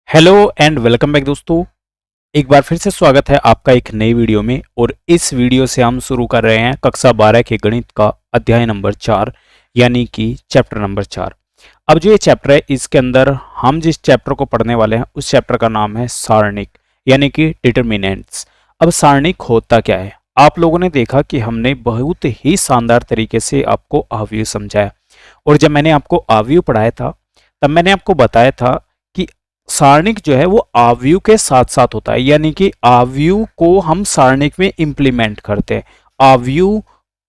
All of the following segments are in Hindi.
हेलो एंड वेलकम बैक दोस्तों। एक बार फिर से स्वागत है आपका एक नई वीडियो में। और इस वीडियो से हम शुरू कर रहे हैं कक्षा 12 के गणित का अध्याय नंबर 4 यानी कि चैप्टर नंबर 4। अब जो ये चैप्टर है इसके अंदर हम जिस चैप्टर को पढ़ने वाले हैं उस चैप्टर का नाम है सारणिक यानी कि डिटरमिनेंट्स। अब सारणिक होता क्या है? आप लोगों ने देखा कि हमने बहुत ही शानदार तरीके से आपको अवयव समझाया। और जब मैंने आपको अवयव पढ़ाया था तब मैंने आपको बताया था कि सारणिक जो है वो अवयव के साथ साथ होता है, यानी कि अवयव को हम सारणिक में इंप्लीमेंट करते हैं। अवयव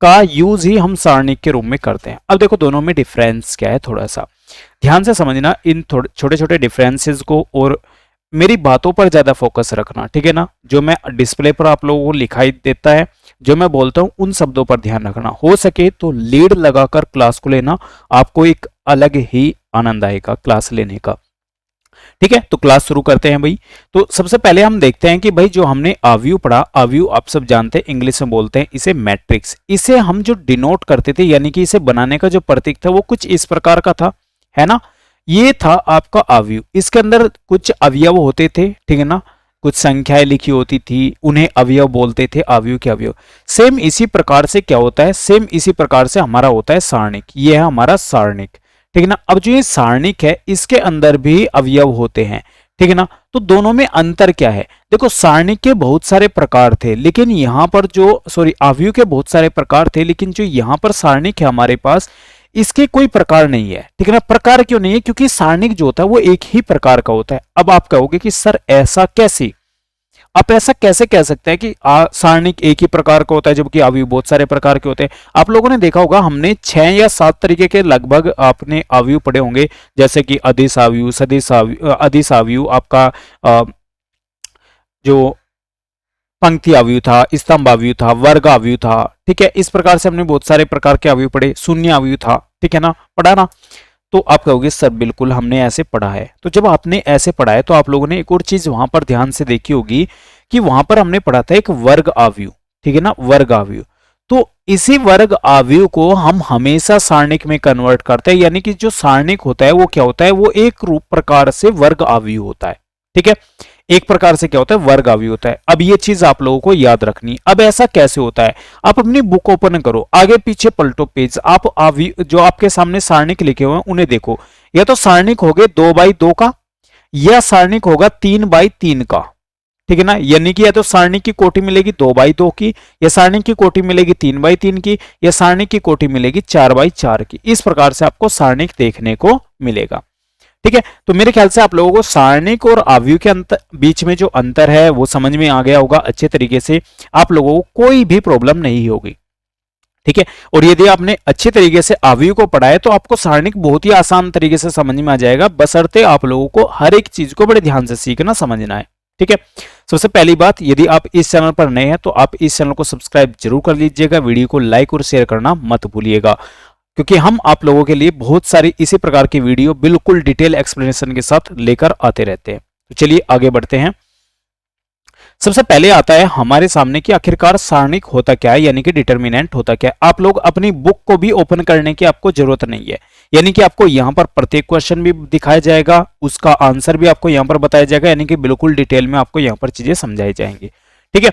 का यूज ही हम सारणिक के रूप में करते हैं। अब देखो दोनों में डिफरेंस क्या है, थोड़ा सा ध्यान से समझना इन छोटे छोटे डिफरेंसेस को, और मेरी बातों पर ज्यादा फोकस रखना, ठीक है ना। जो मैं डिस्प्ले पर आप लोगों को लिखाई देता है, जो मैं बोलता हूं उन शब्दों पर ध्यान रखना। हो सके तो लीड लगाकर क्लास को लेना, आपको एक अलग ही आनंद आएगा क्लास लेने का। ठीक है, तो क्लास शुरू करते हैं भाई। तो सबसे पहले हम देखते हैं कि भाई जो हमने अवयव पढ़ा, अवयव आप सब जानते हैं, इंग्लिश में बोलते हैं इसे मैट्रिक्स। इसे हम जो डिनोट करते थे यानी कि इसे बनाने का जो प्रतीक था वो कुछ इस प्रकार का था, है ना। ये था आपका अवयव। इसके अंदर कुछ अवयव होते थे, ठीक है ना, कुछ संख्याएं लिखी होती थी, उन्हें अवयव बोलते थे, अवयव के अवयव। सेम इसी प्रकार से क्या होता है, सेम इसी प्रकार से हमारा होता है सारणिक। ये है हमारा सारणिक, ठीक है ना। अब जो ये सारणिक है इसके अंदर भी अवयव होते हैं, ठीक है ना। तो दोनों में अंतर क्या है? देखो सारणिक के बहुत सारे प्रकार थे, लेकिन यहां पर जो अवयव के बहुत सारे प्रकार थे, लेकिन जो यहां पर सारणिक है हमारे पास, इसके कोई प्रकार नहीं है, ठीक है ना। प्रकार क्यों नहीं है? क्योंकि सारणिक जो होता है वो एक ही प्रकार का होता है। अब आप कहोगे कि सर ऐसा कैसे, आप ऐसा कैसे कह सकते हैं कि सारणिक एक ही प्रकार का होता है जबकि अवयव बहुत सारे प्रकार के होते हैं? आप लोगों ने देखा होगा हमने 6 या 7 तरीके के लगभग आपने अवयव पढ़े होंगे, जैसे कि अदिश अवयव, सदिश अवयव, अदिश अवयव, आपका जो पंक्ति अवयव था, स्तंभ अवयव था, वर्ग अवयव था, ठीक है। इस प्रकार से हमने बहुत सारे प्रकार के अवयव पढ़े, शून्य अवयव था, ठीक है ना, पढ़ा ना। तो आप कहोगे सर बिल्कुल हमने ऐसे पढ़ा है। तो जब आपने ऐसे पढ़ा है तो आप लोगों ने एक और चीज वहां पर ध्यान से देखी होगी कि वहां पर हमने पढ़ा था एक वर्ग अवयव, ठीक है ना, वर्ग अवयव। तो इसी वर्ग अवयव को हम हमेशा सारणिक में कन्वर्ट करते हैं, यानी कि जो सारणिक होता है वो क्या होता है, वो एक रूप प्रकार से वर्ग अवयव होता है, ठीक है। एक प्रकार से क्या होता है, वर्ग अवयव होता है। अब ये चीज आप लोगों को याद रखनी। अब ऐसा कैसे होता है, आप अपनी बुक ओपन करो, आगे पीछे पलटो पेज, आप जो आपके सामने सारणिक लिखे हुए हैं उन्हें देखो। या तो सारणिक हो गए 2x2 का, या सारणिक होगा 3x3 का, ठीक है ना। यानी कि या तो सारणिक की कोटि मिलेगी 2x2 की, या सारणिक की कोटि मिलेगी 3x3 की, या सारणिक की कोटि मिलेगी 4x4 की। इस प्रकार से आपको सारणिक देखने को मिलेगा, ठीक है। तो मेरे ख्याल से आप लोगों को सारणिक और अवयव के बीच में जो अंतर है वो समझ में आ गया होगा अच्छे तरीके से। आप लोगों को कोई भी प्रॉब्लम नहीं होगी, ठीक है। और यदि आपने अच्छे तरीके से अवयव को पढ़ा है तो आपको सारणिक बहुत ही आसान तरीके से समझ में आ जाएगा, बशर्ते आप लोगों को हर एक चीज को बड़े ध्यान से सीखना समझना है, ठीक है। सबसे पहली बात, यदि आप इस चैनल पर नए हैं तो आप इस चैनल को सब्सक्राइब जरूर कर लीजिएगा, वीडियो को लाइक और शेयर करना मत भूलिएगा, क्योंकि हम आप लोगों के लिए बहुत सारी इसी प्रकार की वीडियो बिल्कुल डिटेल एक्सप्लेनेशन के साथ लेकर आते रहते हैं। तो चलिए आगे बढ़ते हैं। सबसे पहले आता है हमारे सामने कि आखिरकार सारणिक होता क्या है, यानी कि डिटरमिनेंट होता क्या है। आप लोग अपनी बुक को भी ओपन करने की आपको जरूरत नहीं है, यानी कि आपको यहां पर प्रत्येक क्वेश्चन भी दिखाया जाएगा, उसका आंसर भी आपको यहां पर बताया जाएगा, यानी कि बिल्कुल डिटेल में आपको यहां पर चीजें समझाई जाएंगी, ठीक है।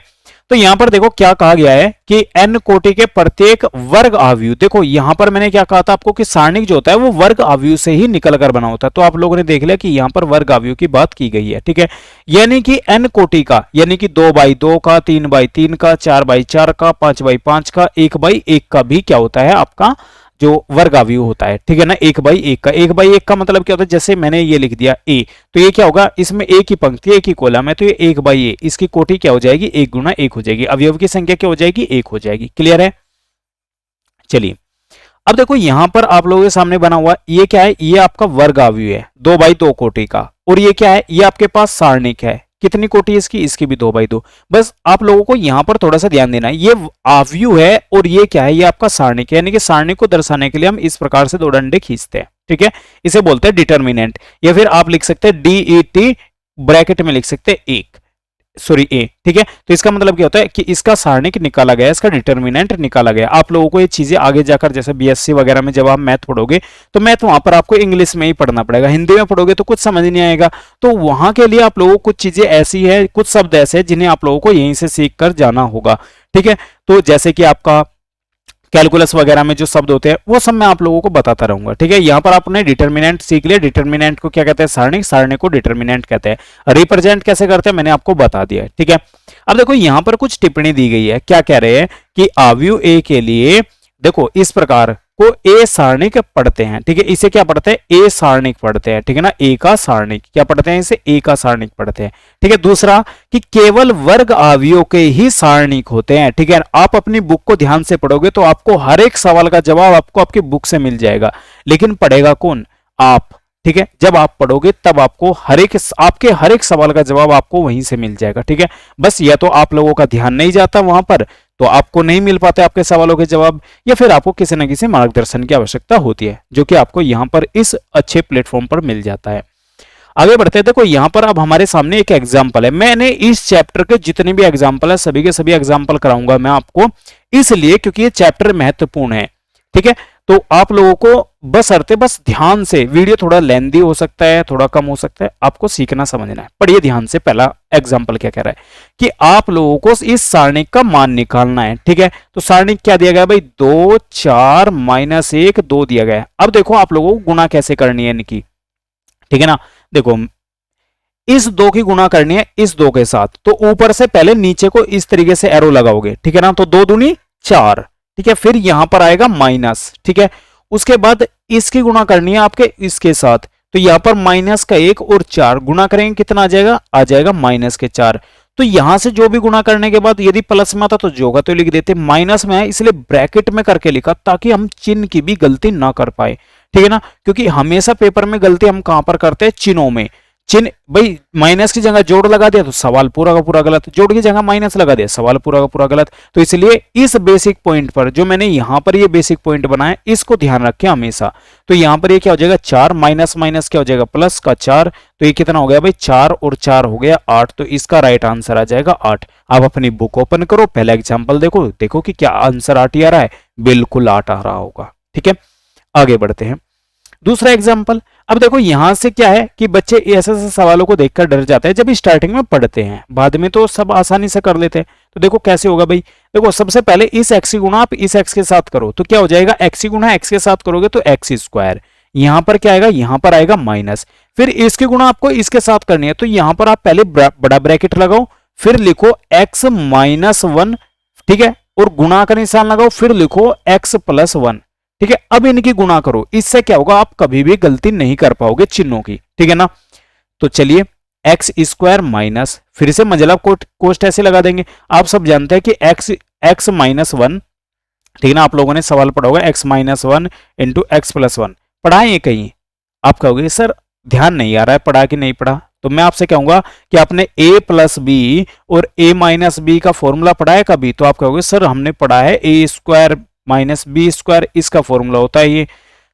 तो यहां पर देखो क्या कहा गया है कि n कोटि के प्रत्येक वर्ग अवयव, देखो यहां पर मैंने क्या कहा था आपको कि सारणिक जो होता है वो वर्ग अवयव से ही निकल कर बना होता है। तो आप लोगों ने देख लिया कि यहां पर वर्ग अवयव की बात की गई है, ठीक है। यानी कि n कोटि का, यानी कि 2x2 का, 3x3 का, 4x4 का, 5x5 का, 1x1 का भी क्या होता है आपका जो वर्ग अवयव होता है, ठीक है ना। 1x1 का, 1x1 का मतलब क्या होता है, जैसे मैंने ये लिख दिया a, तो ये क्या होगा, इसमें एक ही पंक्ति एक ही कॉलम है, तो ये 1x1, इसकी कोटि क्या हो जाएगी, 1 गुना 1 हो जाएगी, अवयव की संख्या क्या हो जाएगी, 1 हो जाएगी। क्लियर है? चलिए अब देखो यहां पर आप लोगों के सामने बना हुआ ये क्या है, ये आपका वर्ग अवयव है 2x2 कोटि का। और ये क्या है, ये आपके पास सारणिक है, कितनी कोटि है इसकी, इसकी भी 2x2। बस आप लोगों को यहां पर थोड़ा सा ध्यान देना है, ये अवयव है और ये क्या है, ये आपका सारणिक है, यानी कि सारणिक को दर्शाने के लिए हम इस प्रकार से दो डंडे खींचते हैं, ठीक है। इसे बोलते हैं डिटरमिनेंट, या फिर आप लिख सकते हैं DET, ब्रैकेट में लिख सकते हैं 1, सॉरी ए, ठीक है। तो इसका मतलब क्या होता है कि इसका सारणिक निकाला गया, इसका डिटर्मिनेंट निकाला गया। आप लोगों को ये चीजें आगे जाकर जैसे बीएससी वगैरह में जब आप मैथ पढ़ोगे तो मैथ वहां पर आपको इंग्लिश में ही पढ़ना पड़ेगा, हिंदी में पढ़ोगे तो कुछ समझ नहीं आएगा। तो वहां के लिए आप लोगों को कुछ चीजें ऐसी है, कुछ शब्द ऐसे हैं जिन्हें आप लोगों को यहीं से सीख कर जाना होगा, ठीक है। तो जैसे कि आपका कैलकुलस वगैरह में जो शब्द होते हैं वो सब मैं आप लोगों को बताता रहूंगा, ठीक है। यहां पर आपने डिटर्मिनेंट सीख लिया, डिटर्मिनेंट को क्या कहते हैं, सारणी, सारणी को डिटर्मिनेंट कहते हैं। रिप्रेजेंट कैसे करते हैं मैंने आपको बता दिया है, ठीक है। अब देखो यहां पर कुछ टिप्पणी दी गई है, क्या कह रहे हैं कि अवयव ए के लिए देखो इस प्रकार को ए सारणिक पढ़ते हैं, ठीक है। इसे क्या पढ़ते हैं, ए सारणिक पढ़ते हैं, ठीक है ना। ए का सारणिक क्या पढ़ते हैं, इसे ए का सारणिक पढ़ते हैं, ठीक है। दूसरा कि केवल वर्ग अवयवों के ही सारणिक होते हैं, ठीक है। आप अपनी बुक को ध्यान से पढ़ोगे तो आपको हर एक सवाल का जवाब आपको आपकी बुक से मिल जाएगा, लेकिन पढ़ेगा कौन, आप, ठीक है। जब आप पढ़ोगे तब आपको आपके हर एक सवाल का जवाब आपको वहीं से मिल जाएगा, ठीक है। बस या तो आप लोगों का ध्यान नहीं जाता वहां पर तो आपको नहीं मिल पाते आपके सवालों के जवाब, या फिर आपको किसी न किसी मार्गदर्शन की आवश्यकता होती है जो कि आपको यहां पर इस अच्छे प्लेटफॉर्म पर मिल जाता है। आगे बढ़ते हैं। देखो यहां पर अब हमारे सामने एक एग्जाम्पल है, मैंने इस चैप्टर के जितने भी एग्जाम्पल है सभी के सभी एग्जाम्पल कराऊंगा मैं आपको, इसलिए क्योंकि ये चैप्टर महत्वपूर्ण है, ठीक है। तो आप लोगों को बस ध्यान से, वीडियो थोड़ा लेंदी हो सकता है, थोड़ा कम हो सकता है, आपको सीखना समझना है। पढ़िए ध्यान से, पहला एग्जाम्पल क्या कह रहा है कि आप लोगों को इस सारणिक का मान निकालना है, ठीक है। तो सारणिक क्या दिया गया भाई, 2 4 -1 2 दिया गया है। अब देखो आप लोगों को गुणा कैसे करनी है इनकी, ठीक है ना। देखो इस 2 की गुणा करनी है इस 2 के साथ, तो ऊपर से पहले नीचे को इस तरीके से एरो लगाओगे, ठीक है ना। तो 2 दूनी 4, ठीक है। फिर यहां पर आएगा माइनस, ठीक है। उसके बाद इसकी गुणा करनी है आपके इसके साथ, तो यहां पर माइनस का 1 और 4 गुणा करेंगे, कितना आ जाएगा, आ जाएगा माइनस के 4। तो यहां से जो भी गुणा करने के बाद यदि प्लस में आता तो जो का तो लिख देते, माइनस में है इसलिए ब्रैकेट में करके लिखा ताकि हम चिन्ह की भी गलती ना कर पाए, ठीक है ना। क्योंकि हमेशा पेपर में गलती हम कहां पर करते हैं, चिन्हों में। चिन्ह भाई माइनस की जगह जोड़ लगा दिया तो सवाल पूरा का पूरा गलत, जोड़ की जगह माइनस लगा दिया सवाल पूरा का पूरा गलत। तो इसलिए इस बेसिक पॉइंट पर जो मैंने यहां पर ये बेसिक पॉइंट बनाया इसको ध्यान रखें हमेशा। तो यहां पर ये क्या हो जाएगा, 4 माइनस माइनस क्या हो जाएगा, प्लस का 4, तो ये कितना हो गया भाई, 4 और 4 हो गया 8। तो इसका राइट आंसर आ जाएगा 8। आप अपनी बुक ओपन करो, पहला एग्जाम्पल देखो, देखो कि क्या आंसर 8 ही आ रहा है, बिल्कुल 8 आ रहा होगा, ठीक है। आगे बढ़ते हैं, दूसरा एग्जाम्पल। अब देखो यहां से क्या है कि बच्चे ऐसे ऐसे सवालों को देखकर डर जाते हैं जब स्टार्टिंग में पढ़ते हैं, बाद में तो सब आसानी से कर लेते हैं। तो देखो कैसे होगा भाई, देखो सबसे पहले इस एक्स की गुणा आप इस एक्स के साथ करो तो क्या हो जाएगा, एक्स की गुणा एक्स के साथ करोगे तो एक्स स्क्वायर, यहां पर क्या आएगा, यहां पर आएगा माइनस। फिर इसकी गुणा आपको इसके साथ करनी है तो यहां पर आप पहले बड़ा ब्रैकेट लगाओ, फिर लिखो एक्स -1, ठीक है, और गुणा का निशान लगाओ, फिर लिखो एक्स +1, ठीक है। अब इनकी गुणा करो, इससे क्या होगा, आप कभी भी गलती नहीं कर पाओगे चिन्हों की, ठीक है ना। तो चलिए एक्स स्क्वायर माइनस, फिर से मंझला कोष्ठ ऐसे लगा देंगे। आप सब जानते हैं कि एक्स -1, ठीक है ना, आप लोगों ने सवाल पढ़ा होगा एक्स -1 इंटू एक्स +1, पढ़ा है कहीं, आप कहोगे सर ध्यान नहीं आ रहा है पढ़ा कि नहीं पढ़ा, तो मैं आपसे कहूंगा कि आपने a + b और a - b का फॉर्मूला पढ़ा है कभी, तो आप कहोगे सर हमने पढ़ा है a² - b², इसका फॉर्मूला होता है ये।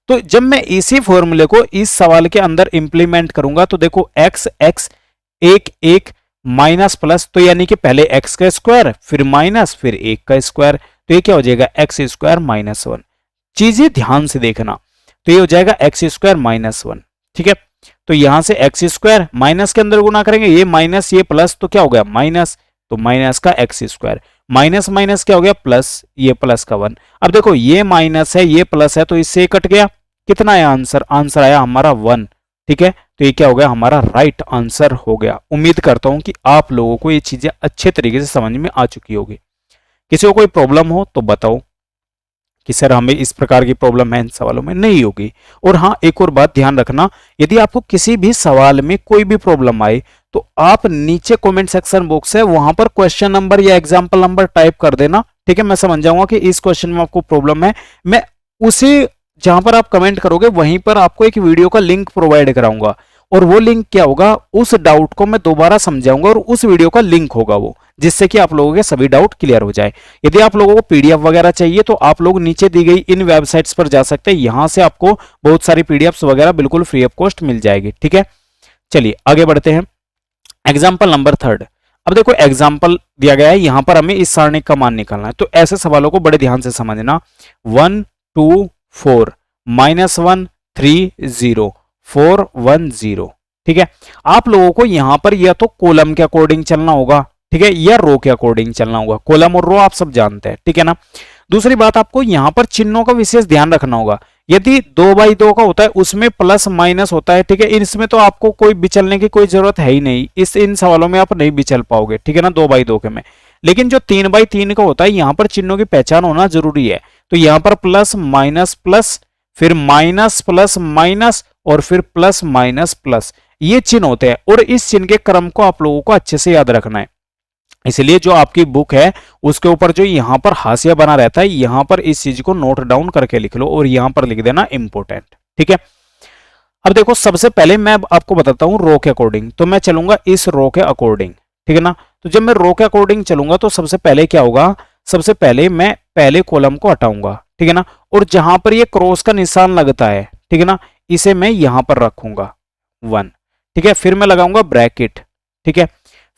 तो जब मैं इसी फॉर्मूले को इस सवाल के अंदर इंप्लीमेंट करूंगा तो देखो x x 1 1 माइनस प्लस, तो यानी कि पहले x का स्क्वायर फिर माइनस फिर 1 का स्क्वायर, तो ये क्या हो जाएगा x² -1। चीजें ध्यान से देखना, तो ये हो जाएगा x² -1, ठीक है। तो यहां से x² माइनस के अंदर गुना करेंगे, ये माइनस ये प्लस, तो क्या हो गया माइनस, तो माइनस का x² माइनस माइनस क्या हो गया प्लस, ये प्लस का 1। अब देखो ये माइनस है ये प्लस है तो इससे कट गया, कितना आया आंसर, आंसर आया हमारा 1, ठीक है। तो ये क्या हो गया, हमारा राइट आंसर हो गया। उम्मीद करता हूं कि आप लोगों को ये चीजें अच्छे तरीके से समझ में आ चुकी होगी। किसी को कोई प्रॉब्लम हो तो बताओ कि सर हमें इस प्रकार की प्रॉब्लम है इन सवालों में, नहीं होगी। और हाँ एक और बात ध्यान रखना, यदि आपको किसी भी सवाल में कोई भी प्रॉब्लम आए तो आप नीचे कमेंट सेक्शन बॉक्स है वहां पर क्वेश्चन नंबर या एग्जाम्पल नंबर टाइप कर देना, ठीक है। मैं समझ जाऊंगा कि इस क्वेश्चन में आपको प्रॉब्लम है, मैं उसी जहां पर आप कमेंट करोगे वहीं पर आपको एक वीडियो का लिंक प्रोवाइड कराऊंगा, और वो लिंक क्या होगा, उस डाउट को मैं दोबारा समझाऊंगा और उस वीडियो का लिंक होगा वो, जिससे कि आप लोगों के सभी डाउट क्लियर हो जाए। यदि आप लोगों को पीडीएफ वगैरह चाहिए तो आप लोग नीचे दी गई इन वेबसाइट्स पर जा सकते हैं, यहां से आपको बहुत सारी पीडीएफ्स वगैरह बिल्कुल फ्री ऑफ कॉस्ट मिल जाएगी, ठीक है। चलिए आगे बढ़ते हैं, एग्जाम्पल नंबर 3। अब देखो एग्जाम्पल दिया गया है, यहां पर हमें इस सारणी का मान निकालना है, तो ऐसे सवालों को बड़े ध्यान से समझना। 1 2 4 -1 3 0 4 1 0। ठीक है, आप लोगों को यहां पर या तो कॉलम के अकॉर्डिंग चलना होगा, ठीक है, या रो के अकॉर्डिंग चलना होगा। कॉलम और रो आप सब जानते हैं, ठीक है ना। दूसरी बात, आपको यहां पर चिन्हों का विशेष ध्यान रखना होगा। यदि 2/2 का होता है उसमें प्लस माइनस होता है, ठीक है, इसमें तो आपको कोई विचलने की कोई जरूरत है ही नहीं, इन सवालों में आप नहीं विचल पाओगे, ठीक है ना, 2/2 के में। लेकिन जो 3/3 का होता है, यहां पर चिन्हों की पहचान होना जरूरी है। तो यहां पर प्लस माइनस प्लस, फिर माइनस प्लस माइनस, और फिर प्लस माइनस प्लस, ये चिन्ह होते हैं, और इस चिन्ह के क्रम को आप लोगों को अच्छे से याद रखना है। इसलिए जो आपकी बुक है उसके ऊपर जो यहां पर हाशिया बना रहता है, यहां पर इस चीज को नोट डाउन करके लिख लो, और यहां पर लिख देना इंपोर्टेंट, ठीक है। अब देखो, सबसे पहले मैं आपको बताता हूं रो के अकॉर्डिंग, तो मैं चलूंगा इस रो के अकॉर्डिंग, ठीक है ना। तो जब मैं रो के अकॉर्डिंग चलूंगा तो सबसे पहले क्या होगा, सबसे पहले मैं पहले कॉलम को हटाऊंगा, ठीक है ना, और जहां पर ये क्रॉस का निशान लगता है, ठीक है ना, इसे मैं यहां पर रखूंगा 1, ठीक है। फिर मैं लगाऊंगा ब्रैकेट, ठीक है,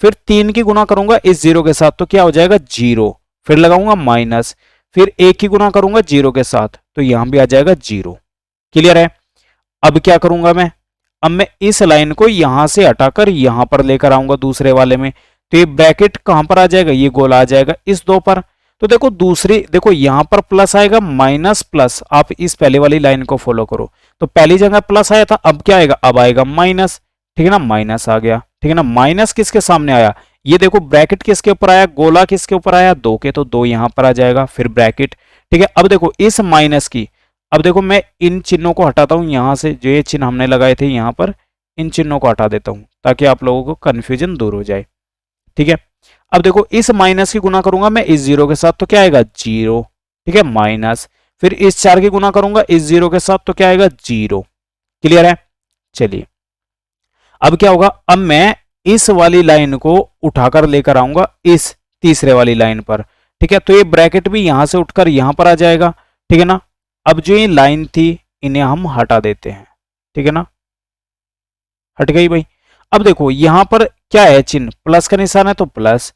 फिर 3 की गुना करूंगा इस 0 के साथ, तो क्या हो जाएगा 0, फिर लगाऊंगा माइनस, फिर 1 की गुना करूंगा 0 के साथ, तो यहां भी आ जाएगा 0। क्लियर है। अब क्या करूंगा मैं, अब मैं इस लाइन को यहां से हटाकर यहां पर लेकर आऊंगा दूसरे वाले में, तो ये ब्रैकेट कहां पर आ जाएगा, ये गोला आ जाएगा इस 2 पर। तो देखो दूसरी, देखो यहां पर प्लस आएगा, माइनस प्लस, आप इस पहले वाली लाइन को फॉलो करो, तो पहली जगह प्लस आया था, अब क्या आएगा, अब आएगा माइनस, ठीक है ना, माइनस आ गया, ठीक है ना। माइनस किसके सामने आया, ये देखो ब्रैकेट किसके ऊपर आया, गोला किसके ऊपर आया, 2 के, तो 2 यहां पर आ जाएगा, फिर ब्रैकेट, ठीक है। अब देखो इस माइनस की, अब देखो मैं इन चिन्हों को हटाता हूं यहां से, जो ये चिन्ह हमने लगाए थे यहां पर, इन चिन्हों को हटा देता हूं ताकि आप लोगों को कंफ्यूजन दूर हो जाए, ठीक है। अब देखो इस माइनस की गुना करूंगा मैं इस 0 के साथ, तो क्या आएगा 0, ठीक है, माइनस, फिर इस 4 की गुना करूंगा इस 0 के साथ, तो क्या आएगा 0। क्लियर है। चलिए अब क्या होगा, अब मैं इस वाली लाइन को उठाकर लेकर आऊंगा इस तीसरे वाली लाइन पर, ठीक है, तो ये ब्रैकेट भी यहां से उठकर यहां पर आ जाएगा, ठीक है ना। अब जो ये लाइन थी इन्हें हम हटा देते हैं, ठीक है ना, हट गई भाई। अब देखो यहां पर क्या है, चिन्ह प्लस का निशान है, तो प्लस,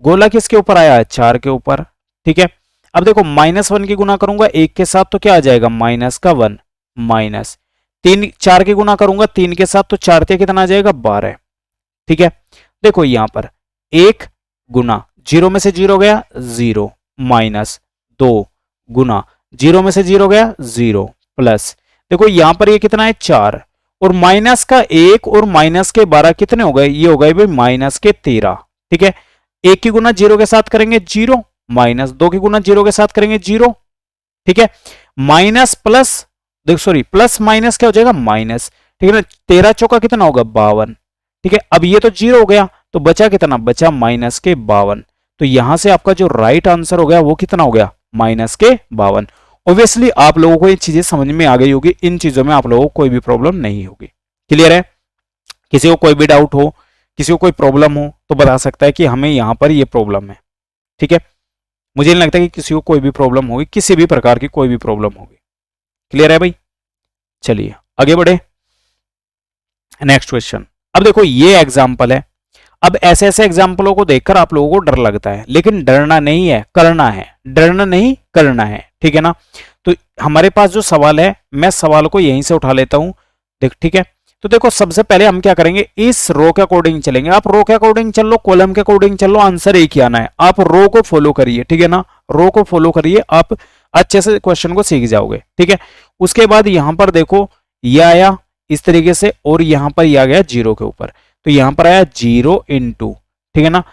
गोला किसके ऊपर आया है, 4 के ऊपर, ठीक है। अब देखो -1 की गुना करूंगा 1 के साथ, तो क्या आ जाएगा -1, माइनस 3, 4 की गुना करूंगा 3 के साथ, तो 4 से कितना आ जाएगा 12, ठीक है। देखो यहां पर 1 गुना 0 में से 0 गया 0, माइनस 2 गुना 0 में से 0 गया 0, प्लस, देखो यहां पर ये कितना है 4, और माइनस का 1 और माइनस के 12 कितने हो गए, ये हो गए भाई माइनस के 13, ठीक है। 1 की गुना 0 के साथ करेंगे 0, माइनस 2 की गुना 0 के साथ करेंगे 0, ठीक है। माइनस प्लस, देखो सॉरी प्लस माइनस क्या हो जाएगा माइनस, ठीक है ना। 13 चौका कितना होगा 52, ठीक है। अब ये तो 0 हो गया, तो बचा कितना, बचा माइनस के 52, तो यहां से आपका जो राइट आंसर हो गया वो कितना हो गया, माइनस के 52। ऑब्वियसली आप लोगों को ये चीजें समझ में आ गई होगी, इन चीजों में आप लोगों को कोई भी प्रॉब्लम नहीं होगी। क्लियर है। किसी को कोई भी डाउट हो, किसी को कोई प्रॉब्लम हो तो बता सकता है कि हमें यहां पर ये प्रॉब्लम है, ठीक है। मुझे नहीं लगता कि किसी को कोई भी प्रॉब्लम होगी, किसी भी प्रकार की कोई भी प्रॉब्लम होगी। क्लियर है भाई। चलिए आगे बढ़े, नेक्स्ट क्वेश्चन। अब देखो ये एग्जाम्पल है, अब ऐसे ऐसे एग्जाम्पलों को देखकर आप लोगों को डर लगता है, लेकिन डरना नहीं है, करना है, डरना नहीं करना है, ठीक है ना। तो हमारे पास जो सवाल है, मैं सवाल को यहीं से उठा लेता हूं, देख, ठीक है। तो देखो सबसे पहले हम क्या करेंगे, इस रो के अकॉर्डिंग चलेंगे। आप रो के अकॉर्डिंग चल लो, कॉलम के अकॉर्डिंग चल लो, आंसर एक ही आना है। आप रो को फॉलो करिए, ठीक है ना, रो को फॉलो करिए, आप अच्छे से क्वेश्चन को सीख जाओगे, ठीक है। उसके बाद यहां पर देखो ये आया इस तरीके से, और यहां पर यह आ गया 0 के ऊपर, तो यहां पर आया 0 इंटू, ठीक है ना,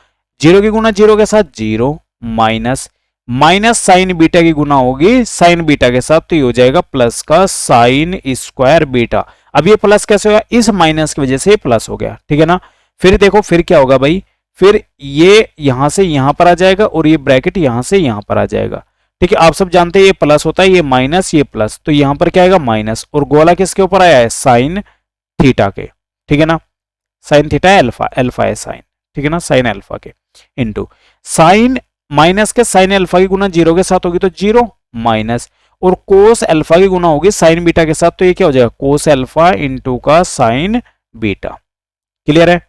0 की गुना 0 के साथ 0, माइनस, माइनस साइन बीटा की गुना होगी साइन बीटा के साथ, तो ये हो जाएगा प्लस का साइन स्क्वायर बीटा। अब ये प्लस कैसे होगा, इस माइनस की वजह से ये प्लस हो गया, ठीक है ना। फिर देखो फिर क्या होगा भाई, फिर ये यहां से यहां पर आ जाएगा, और ये ब्रैकेट यहां से यहां पर आ जाएगा, ठीक है। आप सब जानते हैं ये प्लस होता है, ये माइनस ये प्लस, तो यहां पर क्या आएगा माइनस, और गोला किसके ऊपर आया है, साइन थीटा के, ठीक है ना, साइन थीटा अल्फा, अल्फा है साइन, ठीक है ना, साइन अल्फा के, इंटू साइन माइनस के साइन अल्फा की गुना 0 के साथ होगी तो 0, माइनस, और कोस अल्फा की गुना होगी साइन बीटा के साथ, तो ये क्या हो जाएगा कोस अल्फा इंटू का साइन बीटा। क्लियर है।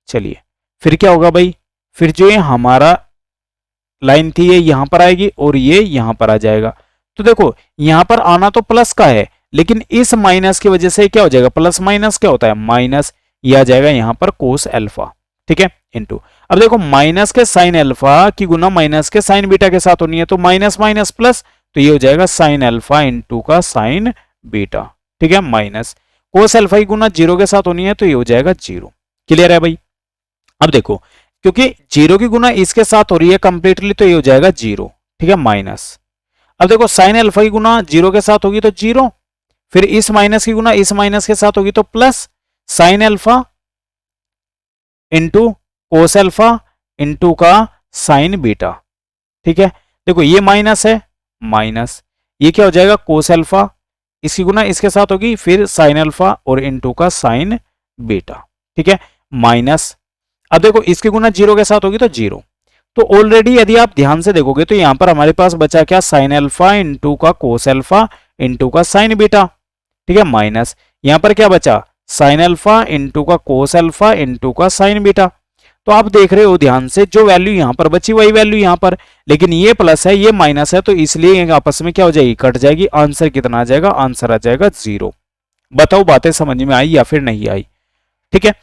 चलिए फिर क्या होगा भाई, फिर जो ये हमारा लाइन थी ये यहां पर आएगी और ये यहां पर आ जाएगा। तो देखो यहां पर आना तो प्लस का है, लेकिन इस माइनस की वजह से क्या हो जाएगा, प्लस माइनस क्या होता है माइनस, ये आ जाएगा यहां पर कोस अल्फा, ठीक है, इनटू। अब देखो माइनस के साइन अल्फा की गुना माइनस के साइन बीटा के साथ होनी है, तो माइनस माइनस प्लस, तो ये हो जाएगा साइन अल्फा इंटू का साइन बीटा, ठीक है, माइनस कोस अल्फा की गुना जीरो के साथ होनी है, तो ये हो जाएगा जीरो। क्लियर है भाई। अब देखो क्योंकि जीरो की गुना इसके साथ हो रही है कंप्लीटली, तो ये हो जाएगा जीरो, ठीक है, माइनस। अब देखो साइन अल्फा की गुना जीरो के साथ होगी तो जीरो, फिर इस माइनस की गुना इस माइनस के साथ होगी तो plus sine alpha into cos alpha into का साइन बीटा, ठीक है। देखो ये माइनस है, माइनस, ये क्या हो जाएगा कोस अल्फा, इसकी गुना इसके साथ होगी फिर साइन अल्फा और इंटू का साइन बीटा, ठीक है, माइनस। अब देखो इसकी गुना जीरो के साथ होगी तो जीरो, तो ऑलरेडी यदि आप ध्यान से देखोगे तो यहां पर हमारे पास बचा क्या, साइन अल्फा इंटू का कोस अल्फा इंटू का साइन बीटा, ठीक है, माइनस यहां पर क्या बचा, साइन अल्फा इंटू का कोस अल्फा इंटू का साइन बीटा। तो आप देख रहे हो ध्यान से जो वैल्यू यहां पर बची वही वैल्यू यहां पर, लेकिन ये प्लस है ये माइनस है, तो इसलिए आपस में क्या हो जाएगी, कट जाएगी। आंसर कितना आ जाएगा, आंसर आ जाएगा जीरो। बताओ बातें समझ में आई या फिर नहीं आई, ठीक है।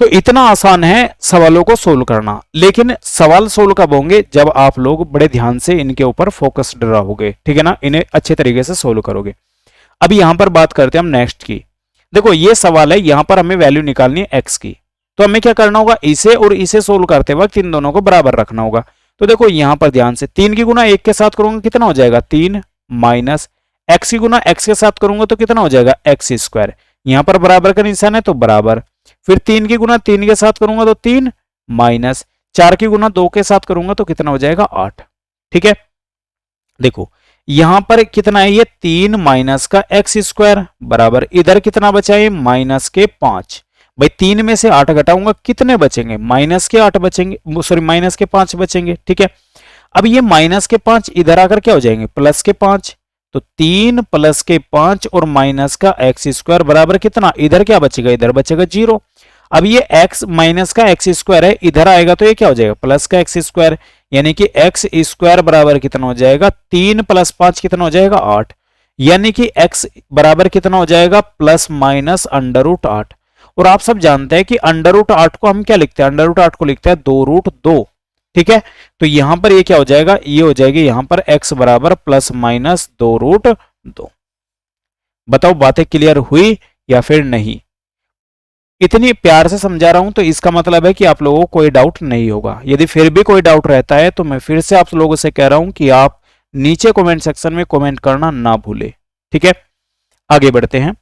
तो इतना आसान है सवालों को सोल्व करना, लेकिन सवाल सोल्व कब होंगे, जब आप लोग बड़े ध्यान से इनके ऊपर फोकस्ड रहोगे, ठीक है ना, इन्हें अच्छे तरीके से सोल्व करोगे। अभी यहां पर बात करते हैं हम नेक्स्ट की। देखो ये सवाल है, यहां पर हमें वैल्यू निकालनी है एक्स की, तो हमें क्या करना होगा, इसे और इसे सोल्व करते वक्त इन दोनों को बराबर रखना होगा। तो देखो यहां पर ध्यान से 3 की गुना 1 के साथ करूंगा कितना हो जाएगा 3, माइनस एक्स की गुना एक्स के साथ करूंगा तो कितना हो जाएगा एक्स स्क्वायर, यहां पर बराबर का निशान है तो बराबर, फिर 3 की गुना 3 के साथ करूंगा तो 3, माइनस 4 की गुना 2 के साथ करूंगा तो कितना हो जाएगा 8, ठीक है। देखो यहां पर कितना है, ये 3 माइनस का एक्स स्क्वायर बराबर, इधर कितना बचा है माइनस के 5। भाई 3 में से 8 घटाऊंगा कितने बचेंगे, माइनस के 8 बचेंगे, सॉरी माइनस के 5 बचेंगे, ठीक है। अब ये माइनस के 5 इधर आकर क्या हो जाएंगे प्लस के 5, तो 3 प्लस के 5 और माइनस का एक्स स्क्वायर बराबर कितना, इधर क्या बचेगा, इधर बचेगा 0। अब ये x माइनस का एक्स स्क्वायर है, इधर आएगा तो ये क्या हो जाएगा प्लस का एक्स स्क्वायर, यानी कि एक्स स्क्वायर बराबर कितना हो जाएगा 3 प्लस 5 कितना हो जाएगा 8, यानी कि x बराबर कितना हो जाएगा प्लस माइनस अंडर रूट 8। और आप सब जानते हैं कि अंडर रूट 8 को हम क्या लिखते हैं, अंडर रूट 8 को लिखते हैं 2 रूट 2, ठीक है। तो यहां पर ये क्या हो जाएगा, ये हो जाएगी यहां पर x बराबर प्लस माइनस 2 रूट 2। बताओ बातें क्लियर हुई या फिर नहीं। इतनी प्यार से समझा रहा हूं तो इसका मतलब है कि आप लोगों को कोई डाउट नहीं होगा। यदि फिर भी कोई डाउट रहता है तो मैं फिर से आप लोगों से कह रहा हूं कि आप नीचे कमेंट सेक्शन में कमेंट करना ना भूले, ठीक है। आगे बढ़ते हैं।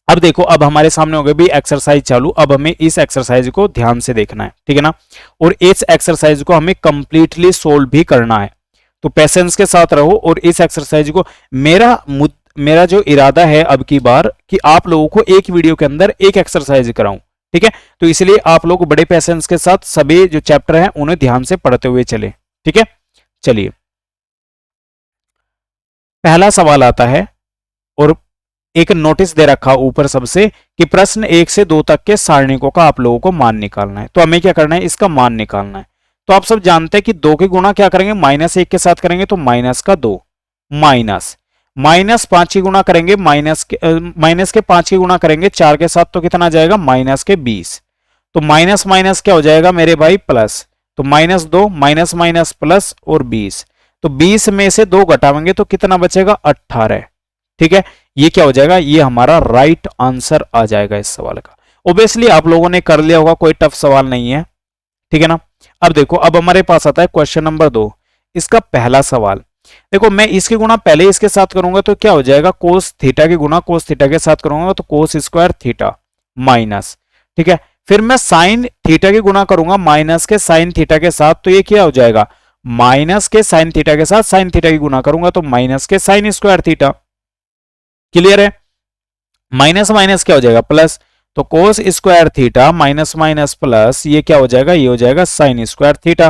अब देखो अब हमारे सामने हो गए भी एक्सरसाइज चालू, अब हमें इस एक्सरसाइज को ध्यान से देखना है, ठीक है ना, और इस एक्सरसाइज को हमें कंप्लीटली सोल्व भी करना है। तो पेशेंस के साथ रहो और इस एक्सरसाइज को, मेरा जो इरादा है अब की बार कि आप लोगों को एक वीडियो के अंदर एक एक्सरसाइज कराऊं, ठीक है। तो इसलिए आप लोग बड़े पेशेंस के साथ सभी जो चैप्टर हैं उन्हें ध्यान से पढ़ते हुए चले, ठीक है। चलिए पहला सवाल आता है और एक नोटिस दे रखा ऊपर सबसे कि प्रश्न 1 से 2 तक के सारणिकों का आप लोगों को मान निकालना है। तो हमें क्या करना है, इसका मान निकालना है। तो आप सब जानते हैं कि 2 की गुणा क्या करेंगे, -1 के साथ करेंगे तो माइनस का 2, माइनस 5 की गुणा करेंगे, माइनस के 5 की गुणा करेंगे 4 के साथ तो कितना आ जाएगा माइनस के 20। तो माइनस माइनस क्या हो जाएगा मेरे भाई प्लस, तो -2 माइनस माइनस प्लस और 20, तो 20 में से 2 घटाएंगे तो कितना बचेगा 18, ठीक है। ये क्या हो जाएगा, ये हमारा राइट आंसर आ जाएगा इस सवाल का। ओब्वियसली आप लोगों ने कर लिया होगा, कोई टफ सवाल नहीं है, ठीक है ना। अब देखो अब हमारे पास आता है क्वेश्चन नंबर 2, इसका पहला सवाल। देखो मैं इसकी गुणा पहले इसके साथ करूंगा तो क्या हो जाएगा कोस थीटा की गुणा कोस थीटा के साथ करूंगा तो कोस स्क्वायर थीटा माइनस, ठीक है। फिर मैं साइन थीटा की गुणा करूंगा माइनस के साइन थीटा के साथ तो ये क्या हो जाएगा माइनस के साइन थीटा के साथ साइन थीटा की गुणा करूंगा तो माइनस के साइन स्क्वायर थीटा। क्लियर है, माइनस माइनस क्या हो जाएगा प्लस, तो कोस square theta minus minus plus ये क्या हो जाएगा, ये हो जाएगा साइन स्क्वायर थीटा।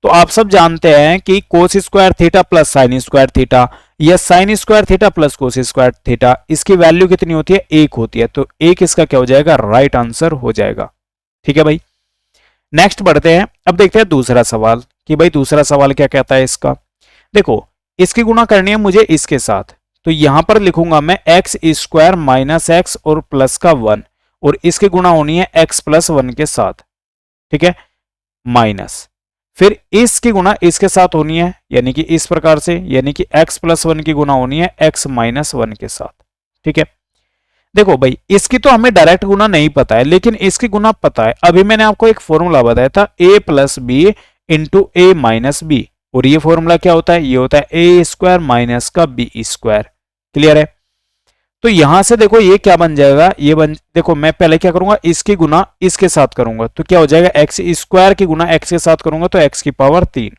तो आप सब जानते हैं कि cos square theta plus sine square theta या sine square theta plus cos square theta, इसकी वैल्यू कितनी होती है 1 होती है। तो 1 इसका क्या हो जाएगा राइट आंसर हो जाएगा, ठीक है भाई। नेक्स्ट बढ़ते हैं, अब देखते हैं दूसरा सवाल कि भाई दूसरा सवाल क्या कहता है इसका। देखो इसकी गुणा करनी है मुझे इसके साथ, तो यहां पर लिखूंगा मैं एक्स स्क्वायर माइनस एक्स और प्लस का 1, और इसकी गुणा होनी है एक्स प्लस 1 के साथ, ठीक है, माइनस, फिर इसकी गुणा इसके साथ होनी है यानी कि इस प्रकार से, यानी कि x प्लस 1 की गुणा होनी है x माइनस 1 के साथ, ठीक है। देखो भाई इसकी तो हमें डायरेक्ट गुणा नहीं पता है, लेकिन इसकी गुणा पता है। अभी मैंने आपको एक फॉर्मूला बताया था a plus b into a minus b, और ये फॉर्मूला क्या होता है, ये होता है ए स्क्वायर माइनस का बी स्क्वायर। क्लियर है? तो यहां से देखो ये क्या बन जाएगा, ये देखो मैं पहले क्या करूंगा, इसकी गुना इसके साथ करूंगा, तो क्या हो जाएगा, एक्स स्क्वायर की गुना एक्स के साथ करूंगा तो एक्स की पावर 3,